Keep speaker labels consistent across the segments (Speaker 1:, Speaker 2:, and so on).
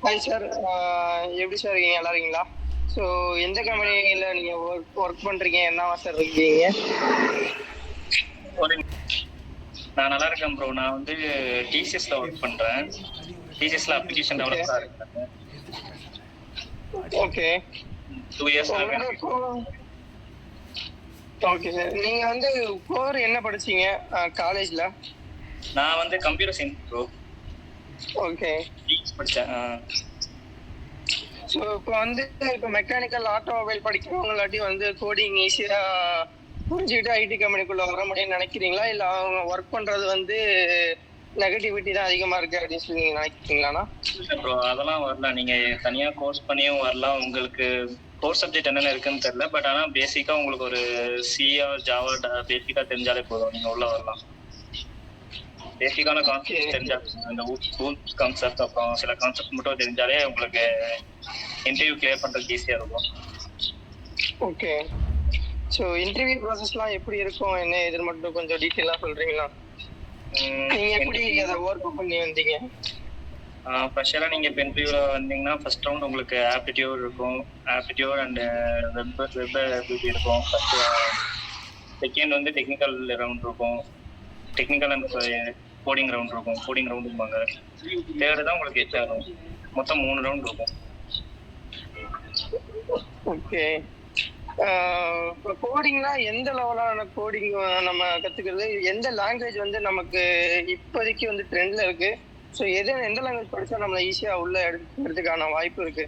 Speaker 1: Hi sir. எப்படி sir இருக்கீங்க? நல்லா இருக்கீங்களா? ஸோ எந்த கம்பெனியில் நீங்கள் ஒர்க் பண்ணுறீங்க? என்னவா சார் இருக்கீங்க?
Speaker 2: நான் நல்லா இருக்கேன் ப்ரோ. நான் வந்து டிசிஎஸ்ல ஒர்க் பண்றேன். டிசிஎஸ்ல அப்ளிகேஷன் டெவலப்பரா இருக்கேன்.
Speaker 1: ஓகே.
Speaker 2: 2 years
Speaker 1: okay sir. நீங்க வந்து கோர் என்ன படிச்சீங்க காலேஜ்ல?
Speaker 2: நான் வந்து கம்ப்யூட்டர் சயின்ஸ் ப்ரோ.
Speaker 1: ஓகே.
Speaker 2: படிச்சேன்.
Speaker 1: ஸோ இப்போ மெக்கானிக்கல் ஆட்டோமொபைல் படிக்கிறவங்களாட்டி வந்து கோடிங் ஈஸியா புரிஞ்சுக்கிட்டு ஐடி கம்பெனிக்குள்ள வர முடியும்னு நினைக்கிறீங்களா, இல்லை அவங்க ஒர்க் பண்றது வந்து நெகட்டிவிட்டி தான் அதிகமா இருக்கு அப்படின்னு சொல்லி நீங்க நினைக்கிறீங்களாண்ணா?
Speaker 2: ப்ரோ அதெல்லாம் வரலாம். நீங்க தனியா கோர்ஸ் பண்ணியும் வரலாம். உங்களுக்கு கோர்ஸ் சப்ஜெக்ட் என்னென்ன இருக்குன்னு தெரியல, பட் ஆனா பேசிக்கா உங்களுக்கு ஒரு சிஆ ஜாவா பேசிக்கா தெரிஞ்சாலே போதும், நீங்க உள்ள வரலாம். பேசிக்கான கான்செப்ட் தெரிஞ்சாலே, இந்த ரூல்ஸ் கான்செப்ட் அப்புறம் சில கான்செப்ட் மட்டும் தெரிஞ்சாலே உங்களுக்கு இன்டர்வியூ கிளியர் பண்றதுக்கு ஈஸியா இருக்கும்.
Speaker 1: ஓகே. ஸோ இன்டர்வியூ ப்ராசஸ்லாம் எப்படி இருக்கும், என்ன இது மட்டும் கொஞ்சம் டீட்டெயிலாக சொல்றீங்களா? நீங்க எப்படி அதை ஒர்க் பண்ணி வந்தீங்க?
Speaker 2: ஸ்பெஷலாக நீங்கள் இப்போ இன்டர்வியூவில் வந்தீங்கன்னா ஃபர்ஸ்ட் ரவுண்ட் உங்களுக்கு ஆப்டிடியூட் இருக்கும். ஆப்டிடியூட் அண்ட் வெப் எபிலிட்டி இருக்கும். ஃபர்ஸ்ட் செகண்ட் வந்து டெக்னிக்கல் ரவுண்ட் இருக்கும். டெக்னிக்கல் அண்ட் கோடிங் ரவுண்ட் இருக்கும். கோடிங் ரவுண்டும்பாங்க. தேர்டு தான் உங்களுக்கு ஹெச்ஆர் ரவுண்ட். மொத்தம் 3 ரவுண்ட் இருக்கும்.
Speaker 1: ஓகே. இப்போ கோடிங்னா எந்த லெவலான கோடிங் நம்ம கற்றுக்கிறது? எந்த லாங்குவேஜ் வந்து நமக்கு இப்போதைக்கு வந்து ட்ரெண்டில் இருக்கு? ஸோ எந்த லாங்குவேஜ் படித்தா நம்மளை ஈஸியாக உள்ள எடுக்கிறதுக்கான வாய்ப்பு இருக்கு?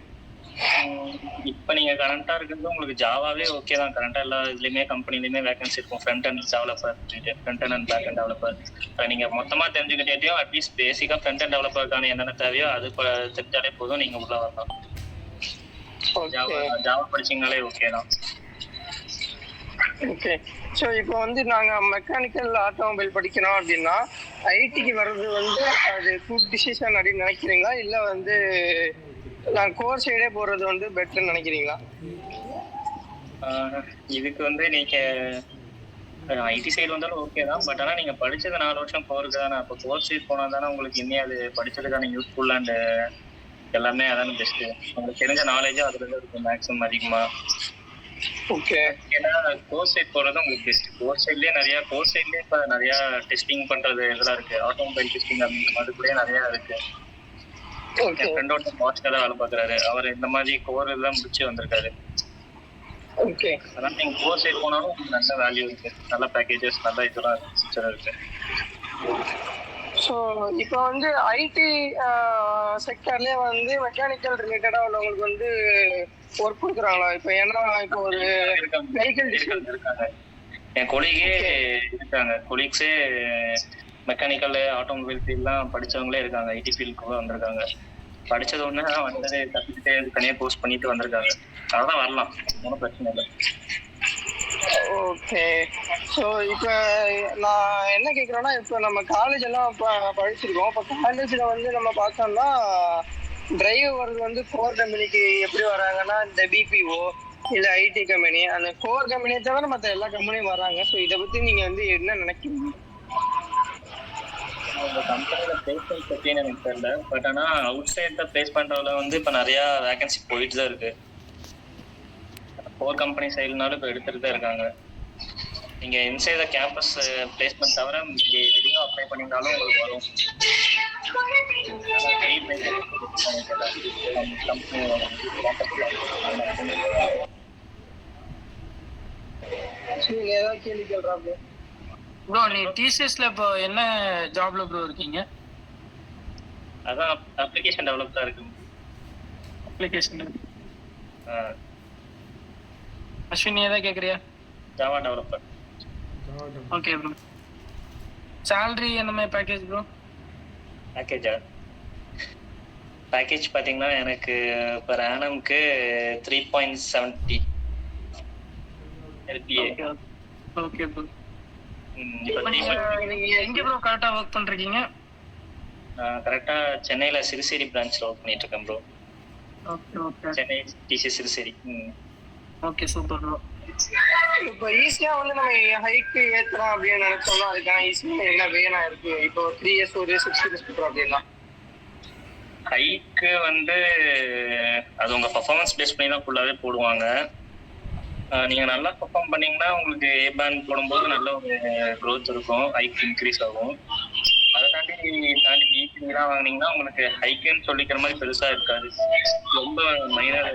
Speaker 2: இப்போ நீங்கள் கரண்ட்டாக இருக்கிறது உங்களுக்கு ஜாவாவே ஓகே தான். கரண்ட்டாக எல்லா இதுலேயுமே கம்பெனிலையுமே வேகன்சி இருக்கும். Front and developer, front and back and developer. நீங்கள் மொத்தமாக தெரிஞ்சுக்கிட்டேயோ அட்லீஸ்ட் பேசிக்காக ஃப்ரண்ட் அண்ட் டெவலப்பருக்கான என்னென்ன தேவையோ அது தெரிஞ்சாலே போதும், நீங்கள் உள்ள வரலாம். ஜாவா படிச்சீங்கனாலே ஓகே தான்.
Speaker 1: ஓகே. ஸோ இப்போ வந்து நாங்கள் மெக்கானிக்கல் ஆட்டோமொபைல் படிக்கிறோம் அப்படின்னா ஐடிக்கு வர்றது வந்து அது குட் டிசிஷன் அப்படின்னு நினைக்கிறீங்களா, இல்லை வந்து நான் கோர் சைடே போகிறது வந்து பெட்டர்னு நினைக்கிறீங்களா?
Speaker 2: இதுக்கு வந்து நீங்கள் ஐடி சைடு வந்தாலும் ஓகே தான். பட் ஆனால் நீங்கள் படித்தது 4 வருஷம் கோருக்கு தானே. அப்போ கோர் சைடு போனால் தானே உங்களுக்கு இன்னும் அது படித்ததுக்கான யூஸ்ஃபுல் அண்டு எல்லாமே அதான பெஸ்ட்டு. உங்களுக்கு தெரிஞ்ச நாலேஜும் அதில் தான் இருக்கும் மேக்ஸிமம் அதிகமாக.
Speaker 1: ஓகே.
Speaker 2: ஏன்னா கோர் சைட் போகிறது உங்களுக்கு பெஸ்ட். கோர் சைட்லேயே இப்போ நிறையா டெஸ்டிங் பண்ணுறது இதெல்லாம் இருக்குது. ஆட்டோமொபைல் டெஸ்டிங் அதுக்குள்ளேயே நிறையா இருக்குது. என் ஃப்ரெண்டோட மாஸ்டர் தான் வேலை பார்க்குறாரு. அவர் இந்த மாதிரி கோர் இதெல்லாம் முடிச்சு வந்திருக்காரு.
Speaker 1: ஓகே.
Speaker 2: அதனால் நீங்கள் கோர் சைட் போனாலும் உங்களுக்கு நல்ல வேல்யூ இருக்குது, நல்ல பேக்கேஜஸ், நல்ல இதெல்லாம் ஃபியூச்சர் இருக்குது.
Speaker 1: ஸோ இப்போ வந்து ஐடி செக்டர்லேயே வந்து மெக்கானிக்கல் ரிலேட்டடாக உள்ளவங்களுக்கு வந்து ஒர்க் கொடுக்குறாங்களா? இப்போ ஏன்னா இப்போ ஒரு வெஹிக்கிள்
Speaker 2: இருக்காங்க, என் கொலீகே இருக்காங்க. கொலீக்ஸே மெக்கானிக்கல் ஆட்டோமொபைல் ஃபீல்ட்லாம் படித்தவங்களே இருக்காங்க. ஐடி ஃபீல்டுக்குள்ளே வந்திருக்காங்க. படித்தது ஒன்று வந்தது கற்றுக்கிட்டே தனியாக கோர்ஸ் பண்ணிட்டு வந்திருக்காங்க. அதெல்லாம் வரலாம், ஒன்றும் பிரச்சனை இல்லை.
Speaker 1: ஓகே. ஸோ இப்போ நான் என்ன கேட்குறேன்னா, இப்போ நம்ம காலேஜ் எல்லாம் இப்போ படிச்சிருக்கோம். இப்போ காலேஜில் வந்து நம்ம பார்த்தோம்னா டிரைவர் வந்து கோர் கம்பெனிக்கு எப்படி வராங்கன்னா இந்த பிபிஓ இல்லை ஐடி கம்பெனி, அந்த கோர் கம்பெனியை தவிர மற்ற எல்லா கம்பெனியும் வராங்க. ஸோ இதை பற்றி நீங்கள் வந்து என்ன நினைக்கிறீங்க?
Speaker 2: கம்பெனியில் பிளேஸ்மெண்ட் பற்றின்னு எனக்கு தெரியல. பட் ஆனால் அவுட் சைடில் பிளேஸ் பண்ணுறதுல வந்து இப்போ நிறையா வேகன்சி போயிட்டு தான் இருக்குது. கோர் கம்பெனி சைடுனாலும் இப்போ எடுத்துகிட்டு தான் இருக்காங்க. நீங்கள் இன்சைட் த கேம்பஸ் பிளேஸ்மெண்ட் தவிர நீங்கள் எதையும் அப்ளை பண்ணியிருந்தாலும் உங்களுக்கு வரும்.
Speaker 1: கேள்வி கேள்றாங்க
Speaker 3: ப்ரோ. நீ டிசிஎஸ்ல இப்போ என்ன ஜாப்ல ப்ரோ இருக்கீங்க?
Speaker 2: அதான் அப்ளிகேஷன் டெவலப்பரா இருக்கு.
Speaker 3: அப்ளிகேஷன் அஸ்வினி ஏதாவது கேக்குறியா?
Speaker 2: Java developer.
Speaker 3: Okay bro. salary என்ன மாதிரி பேக்கேஜ் ப்ரோ?
Speaker 2: பேக்கேஜ் பாத்தீங்கன்னா எனக்கு per annumக்கு 3.70 LPA.
Speaker 3: Okay bro. நீங்க எங்க ப்ரோ கரெக்ட்டா வர்க் பண்றீங்க?
Speaker 2: கரெக்ட்டா சென்னையில சிறுசேரி பிரான்ச்ல வர்க் பண்ணிட்டு இருக்கேன் bro.
Speaker 3: Okay okay.
Speaker 2: Chennai DC Siruseri.
Speaker 3: Okay super bro.
Speaker 1: இப்போ ஈஸியா வந்து நம்ம ஹைக்கு ஏத்துறோம் அப்படின்னு நினைச்சோம்னா அதுக்கான ஈஸியா என்ன வேணா இருக்கு? இப்போ 3 இயர்ஸ் ஒரு 6 இயர்ஸ் அப்படின்னா
Speaker 2: ஹைக்கு வந்து அது உங்க பர்ஃபார்மன்ஸ் பேஸ் பண்ணி தான் ஃபுல்லாவே போடுவாங்க. நீங்க நல்லா பெர்ஃபார்ம் பண்ணீங்கன்னா உங்களுக்கு ஏ பேண்ட் போடும்போது நல்ல ஒரு growth இருக்கும், ஹைக் இன்க்ரீஸ் ஆகும். அதை தாண்டி பிசிலாம் வாங்குனீங்கன்னா உங்களுக்கு ஹைக்குன்னு சொல்லிக்கிற மாதிரி பெருசா இருக்காது, ரொம்ப மைனர்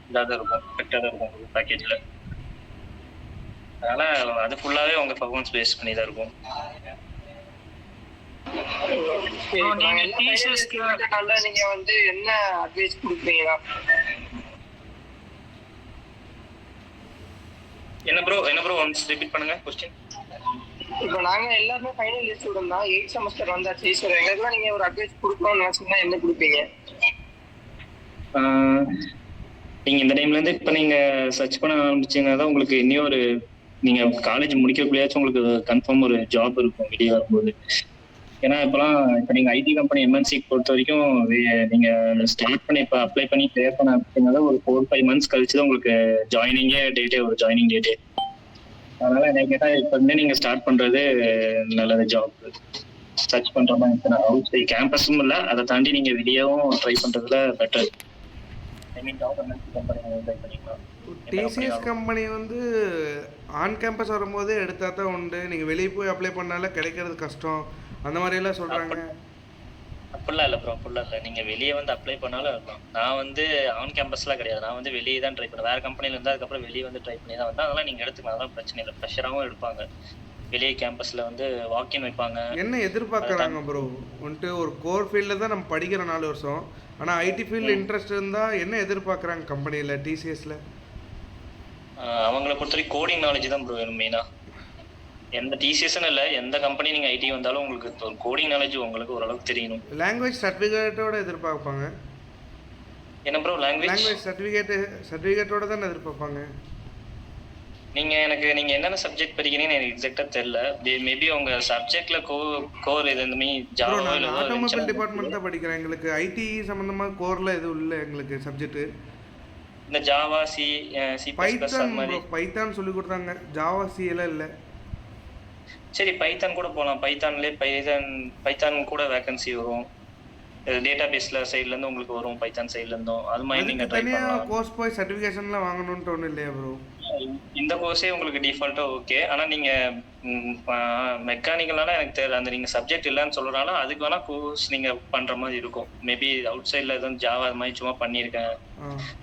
Speaker 2: இதாக தான் இருக்கும், எஃபெக்டாக தான் இருக்கும் உங்களுக்கு பேக்கேஜ்ல. அதனால அது ஃபுல்லாவே உங்க பர்ஃபார்மன்ஸ் பேஸ் பண்ணி தான் இருக்கும்.
Speaker 3: நீங்க டிசிஎஸ்க்கு
Speaker 1: நீங்க வந்து என்ன அட்வைஸ் கொடுப்பீங்களா?
Speaker 2: என்ன ப்ரோ ஒன்ஸ் ரிப்பீட் பண்ணுங்க क्वेश्चन.
Speaker 1: இப்போ நாங்க எல்லாருமே ஃபைனல் இயர் ஸ்டூடண்ட் தான், 8th செமஸ்டர் வந்தாச்சு. ஸோ எங்களுக்குலாம் நீங்க ஒரு அட்வைஸ் கொடுக்கணும்னு நினைச்சீங்கன்னா என்ன கொடுப்பீங்க?
Speaker 2: நீங்க இந்த டைம்ல இருந்து இப்ப நீங்க சர்ச் பண்ண ஆரம்பிச்சீங்கன்னா தான் உங்களுக்கு இன்னும் ஒரு நீங்க காலேஜ் முடிக்கக்குள்ளேயாச்சும் உங்களுக்கு கன்ஃபார்ம் ஒரு ஜாப் இருக்கும் வெளியே வரும்போது. ஏன்னா இப்போ நீங்க ஐடி கம்பெனி எம்என்சி பொறுத்த வரைக்கும் நீங்க ஸ்டார்ட் பண்ணி இப்போ அப்ளை பண்ணி கிளியர் பண்ண அப்படின்னா ஒரு 4-5 months கழிச்சு தான் உங்களுக்கு ஜாயினிங் டேட்டே. அதனால என்ன கேட்டா இப்போ இருந்தே நீங்க ஸ்டார்ட் பண்றது நல்லது, ஜாப் சர்ச் பண்ற மாதிரி இப்போ அவுட் சைட் கேம்பஸும் இல்லை, அதை தாண்டி நீங்க வெளியவும் ட்ரை பண்றதுல better. I mean job MNC company try பண்ணிக்கலாம்.
Speaker 4: டிசிஎஸ் கம்பெனி வந்து ஆன் கேம்பஸ் வரும்போதே எடுத்தா தான் உண்டு, நீங்கள் வெளியே போய் அப்ளை பண்ணால கிடைக்கிறது கஷ்டம் அந்த மாதிரியெல்லாம் சொல்கிறாங்க.
Speaker 2: அப்படிலாம் இல்லை ப்ரோ, அப்படிலாம் இல்லை. நீங்கள் வெளியே வந்து அப்ளை பண்ணாலும் இருக்கும். நான் வந்து ஆன் கேம்பஸ்லாம் கிடையாது, நான் வந்து வெளியே தான் ட்ரை பண்ணேன். வேறு கம்பெனியில் இருந்தால் அதுக்கப்புறம் வெளியே வந்து ட்ரை பண்ணி தான் வந்தேன். அதெல்லாம் நீங்கள் எடுத்துக்கலாம், அதெல்லாம் பிரச்சனை இல்லை. ப்ரெஷராகவும் எடுப்பாங்க, வெளியே கேம்பஸில் வந்து வாக்கின் வைப்பாங்க.
Speaker 4: என்ன எதிர்பார்க்குறாங்க ப்ரோ? வந்துட்டு ஒரு கோர் ஃபீல்டில் தான் நம்ம படிக்கிற 4 வருஷம், ஆனால் ஐடி ஃபீல்டு இன்ட்ரெஸ்ட் இருந்தால் என்ன எதிர்பார்க்குறாங்க கம்பெனியில் டிசிஎஸில்?
Speaker 2: அவங்களை பொறுத்த வரைக்கும் கோடிங் நாலேஜ் தான் ப்ரோ வேணும் மெயினாக. எந்த டிசிஎஸ்ன்னு இல்லை, எந்த கம்பெனி நீங்கள் ஐடி வந்தாலும் உங்களுக்கு ஒரு கோடிங் நாலேஜ் உங்களுக்கு ஓரளவுக்கு தெரியணும்.
Speaker 4: லாங்குவேஜ் சர்டிஃபிகேட்டோட எதிர்பார்ப்பாங்க.
Speaker 2: என்ன ப்ரோ லாங்குவேஜ்
Speaker 4: சர்டிஃபிகேட்டோட தான் எதிர்பார்ப்பாங்க.
Speaker 2: நீங்கள் என்னென்ன சப்ஜெக்ட் படிக்கிறீங்கன்னு எனக்கு எக்ஸாக்டாக தெரியல. மேபி உங்க சப்ஜெக்ட்ல கோர் இது இந்த மாதிரி ஜாவா இல்லை
Speaker 4: ஆட்டோமொபைல் டிபார்ட்மெண்ட் தான் படிக்கிறேன். எங்களுக்கு ஐடி சம்மந்தமாக கோரில் எதுவும் இல்லை எங்களுக்கு சப்ஜெக்ட்டு.
Speaker 2: இந்த ஜாவா சி
Speaker 4: பைத்தான் சொல்லி கொடுத்தாங்க, ஜாவா சி எல்லாம் இல்லை.
Speaker 2: சரி பைத்தான் கூட போகலாம். பைத்தான் கூட வேகன்சி வரும், டேட்டா பேஸ்ல சைடுல இருந்து உங்களுக்கு வரும், பைத்தான் சைடுல இருந்தும். அது மாதிரி நீங்க ட்ரை பண்ணலாம்.
Speaker 4: கோர்ஸ் போய் சர்டிஃபிகேஷன்லாம் வாங்கணும்னு ஒன்றும் இல்லையா ப்ரோ?
Speaker 2: இந்த கோர்ஸே உங்களுக்கு டிஃபால்ட்டா ஓகே. ஆனா நீங்க மெக்கானிக்கல்னால எனக்கு தெரியல, அந்த நீங்க சப்ஜெக்ட் இல்லைன்னு சொல்றதுனால அதுக்கு வேணா கோர்ஸ் நீங்க பண்ற மாதிரி இருக்கும். மேபி அவுட் சைட்ல எதுவும் ஜாவா அது மாதிரி சும்மா பண்ணியிருக்கேன்,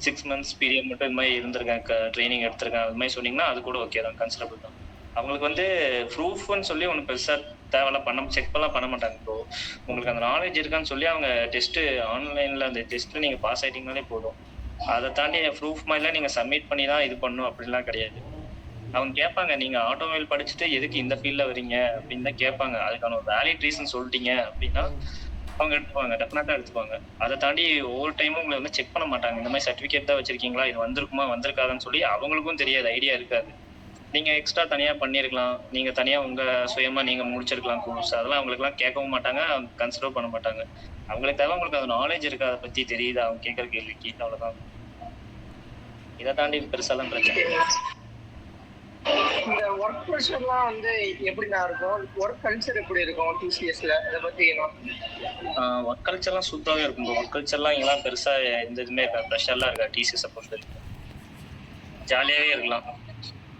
Speaker 2: 6 months பீரியட் மட்டும் இது மாதிரி இருந்திருக்கேன், ட்ரைனிங் எடுத்திருக்கேன், அது மாதிரி சொன்னீங்கன்னா அது கூட ஓகே தான், கன்சிடரபிள் தான். அவங்களுக்கு வந்து ப்ரூஃப்னு சொல்லி ஒன்று பெருசாக தேவையில்ல, செக் பண்ண மாட்டாங்க. இப்போ உங்களுக்கு அந்த நாலேஜ் இருக்கான்னு சொல்லி அவங்க டெஸ்ட்டு ஆன்லைனில் அந்த டெஸ்ட்டில் நீங்கள் பாஸ் ஆகிட்டீங்கனாலே போதும். அதை தாண்டி ப்ரூஃப் மாதிரிலாம் நீங்கள் சப்மிட் பண்ணி தான் இது பண்ணணும் அப்படின்லாம் கிடையாது. அவங்க கேட்பாங்க நீங்கள் ஆட்டோமொபைல் படிச்சுட்டு எதுக்கு இந்த ஃபீல்டில் வரீங்க அப்படின்னு தான் கேட்பாங்க. அதுக்கான ஒரு வேலிட் ரீசன் சொல்லிட்டீங்க அப்படின்னா அவங்க எடுத்துப்பாங்க, டெஃபினட்டாக எடுத்துப்பாங்க. அதை தாண்டி ஒவ்வொரு டைமும் உங்களை வந்து செக் பண்ண மாட்டாங்க. இந்த மாதிரி சர்டிஃபிகேட் தான் வச்சிருக்கீங்களா, இது வந்திருக்குமா வந்திருக்காதுன்னு சொல்லி அவங்களுக்கும் தெரியாது, ஐடியா இருக்காது. நீங்கள் எக்ஸ்ட்ரா தனியாக பண்ணியிருக்கலாம், நீங்கள் தனியாக உங்கள் சுயமாக நீங்கள் முடிச்சிருக்கலாம் கோர்ஸ், அதெல்லாம் அவங்களுக்குலாம் கேட்கவும் மாட்டாங்க, அவங்க கன்சிடர் பண்ண மாட்டாங்க. அவங்களுக்கு தேவை உங்களுக்கு அது நாலேஜ் இருக்கு, அதை பற்றி தெரியுது, அவங்க கேட்குற கேள்விக்கு, அவ்வளோதான். இதை தாண்டி பெருசாலாம் பிரச்சனை.
Speaker 1: இந்த ஒர்க் ப்ரெஷர்லாம் வந்து எப்படிண்ணா இருக்கும்? ஒர்க் கல்ச்சர் எப்படி இருக்கும் டிசிஎஸ்ல? அதை பற்றி
Speaker 2: ஒர்க் கல்ச்சர்லாம் சூப்பராகவே இருக்கும். ஒர்க் கல்ச்சர்லாம் இங்கெல்லாம் பெருசாக எந்த இதுவுமே இருக்காது, ப்ரெஷர்லாம் இருக்கா. டிசிஎஸை பொறுத்த வரைக்கும் ஜாலியாகவே இருக்கலாம்.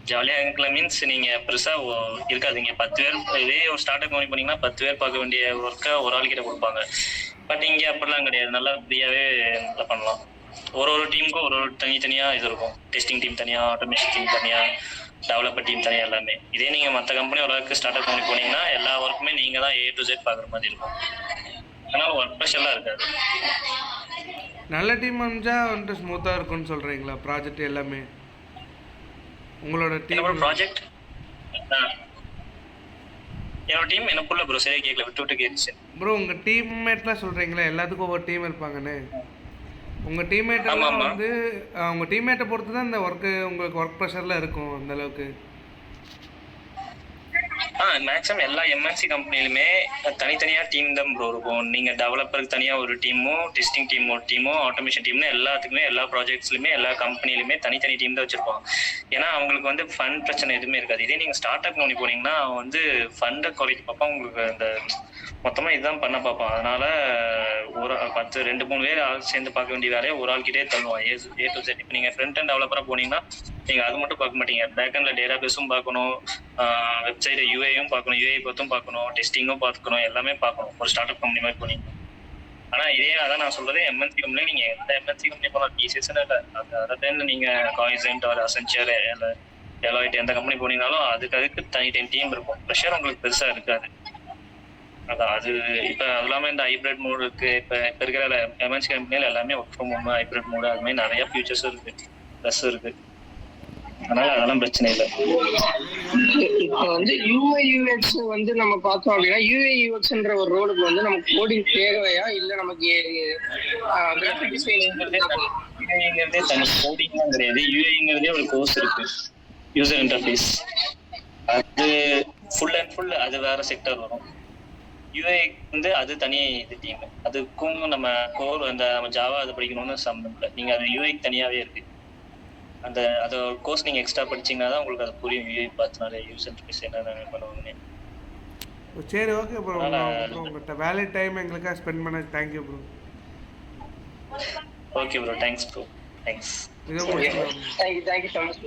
Speaker 2: ஜாலியாக இருக்கலாம் மீன்ஸ் நீங்கள் பெருசாக இருக்காதுங்க. 10 பேர் இதே ஒரு ஸ்டார்ட் அப் கம்பெனி பண்ணிங்கன்னா 10 பேர் பார்க்க வேண்டிய ஒர்க்கை ஒரு ஆள்கிட்ட கொடுப்பாங்க. பட் இங்கே அப்படிலாம் கிடையாது, நல்லா ஃப்ரீயாகவே நல்லா பண்ணலாம். ஒரு டீமுக்கும் ஒரு தனித்தனியாக இது இருக்கும். டெஸ்டிங் டீம் தனியாக, ஆட்டோமேஷன் டீம் தனியாக, டெவலப்பர் டீம் தனியாக, எல்லாமே. இதே நீங்கள் மற்ற கம்பெனி ஓரளவுக்கு ஸ்டார்ட் அப் கம்பெனி போனீங்கன்னா எல்லா ஒர்க்குமே நீங்கள் தான் A to Z பார்க்குற மாதிரி இருக்கும். அதனால் ஒர்க் ப்ரெஷர்லாம் இருக்காது.
Speaker 4: நல்ல டீம் அமைஞ்சா வந்துட்டு ஸ்மூத்தாக இருக்கும்னு சொல்கிறீங்களா? ப்ராஜெக்ட் எல்லாமே உங்களோட டீம்
Speaker 2: ப்ராஜெக்ட் என்னோட டீம் எனக்குள்ள ப்ரோ சரியா கேட்கல, விட்டு கேட்டுச்சு
Speaker 4: ப்ரோ. உங்கள் டீம்மேட்லாம் சொல்கிறீங்களா எல்லாத்துக்கும் ஒவ்வொரு டீம் இருப்பாங்கன்னு? உங்கள் டீம்மேட்டெல்லாம் வந்து உங்கள் டீம்மேட்டை பொறுத்து தான் இந்த உங்களுக்கு ஒர்க் ப்ரெஷர்லாம் இருக்கும் அந்த அளவுக்கு?
Speaker 2: மேக்ஸிமம் எல்லா எம்என்சி கம்பெனிலுமே தனித்தனியாக டீம் தான் ப்ரோ இருக்கும். நீங்கள் டெவலப்பருக்கு தனியாக ஒரு டீமும், டெஸ்டிங் டீம் ஒரு டீமும், ஆட்டோமேஷன் டீம்னு எல்லாத்துக்குமே எல்லா ப்ராஜெக்ட்ஸ்லையுமே எல்லா கம்பெனிலுமே தனித்தனி டீம் தான் வச்சுருப்பாங்க. ஏன்னா அவங்களுக்கு வந்து ஃபண்ட் பிரச்சனை எதுவுமே இருக்காது. இதே நீங்கள் ஸ்டார்ட் அப் கம்பெனி போனீங்கன்னா வந்து ஃபண்டை குறைக்க பார்ப்பா. உங்களுக்கு அந்த மொத்தமா இதுதான் பண்ண பார்ப்போம். அதனால ஒரு 10 2-3 பேர் ஆள் சேர்ந்து பார்க்க வேண்டிய வேலையை ஒரு ஆள்கிட்டே தள்ளுவோம். A to set. இப்போ நீங்க ஃப்ரண்ட் அண்ட் டெவலப்பரா போனீங்கன்னா நீங்க அது மட்டும் பார்க்க மாட்டீங்க. பேக் அண்ட்ல டேட்டாபேஸும் பார்க்கணும், வெப்சைட் யூஐயும் பார்க்கணும், யூஐ பத்தும் பார்க்கணும், டெஸ்டிங்கும் பார்க்கணும், எல்லாமே பார்க்கணும் ஒரு ஸ்டார்ட் அப் கம்பெனி மாதிரி போனீங்க. ஆனா இதே அதான் நான் சொல்றது, எம்என்சி கம்பெனி நீங்க எந்த எம்என்சி கம்பெனி போகலாம், டிசிஎஸ்ன்னு இல்லை, அதர் தென் நீங்க காய்சென்ட் ஆர் அசென்ச்சர் இல்லை டெலாய்ட் எந்த கம்பெனி போனீங்கனாலும் அதுக்கு தனி டீம் இருக்கும். ப்ரெஷர் உங்களுக்கு பெருசா இருக்காது. அதான் அது இப்போ அது இல்லாமல் இந்த ஹைப்ரிட் மோடு இருக்கு. இப்போ இருக்கிற எம்என்சி கம்பெனியில் எல்லாமே work from home, hybrid mode, அது மாதிரி நிறைய ஃபியூச்சர்ஸும் இருக்கு, ப்ளஸ் இருக்கு. அதனால அதெல்லாம் பிரச்சனை இல்லை.
Speaker 1: இப்போ வந்து யூஐ யூஎக்ஸ் வந்து நம்ம பார்த்தோம் அப்படின்னா யூஐ யூஎக்ஸ்ன்ற ஒரு ரோலுக்கு வந்து நமக்கு கோடிங் தேவையா இல்லை நமக்கு கிராஃபிக் டிசைனிங்கிறதே
Speaker 2: தனி கோடிங்லாம் கிடையாது. யூஐங்கிறதே ஒரு கோர்ஸ் இருக்கு, யூசர் இன்டர்ஃபேஸ். அது ஃபுல் அண்ட் ஃபுல் அது வேற செக்டர் வரும். யூஐ வந்து அது தனி இது டீம். அதுக்கும் நம்ம கோர் அந்த நம்ம ஜாவா அது படிக்கணும்னு சம்மந்தம் இல்லை. நீங்க அது யூஐக்கு தனியாவே இருக்கு. அந்த அதை கோர்ஸ் நீங்க எக்ஸ்ட்ரா படிச்சீங்கன்னா தான் உங்களுக்கு அது புரியும். யூஐ பார்த்துனாலே யூசர் இன்டர்ஃபேஸ் என்ன பண்ணுவாங்கன்னு.
Speaker 4: சரி, ஓகே ப்ரோ. உங்கள்கிட்ட வேலிட் டைம் எங்களுக்காக ஸ்பெண்ட் பண்ண thank you bro.
Speaker 2: Okay bro, thanks bro, thanks.
Speaker 4: இது
Speaker 1: தேங்க்யூ ஸோ மச்.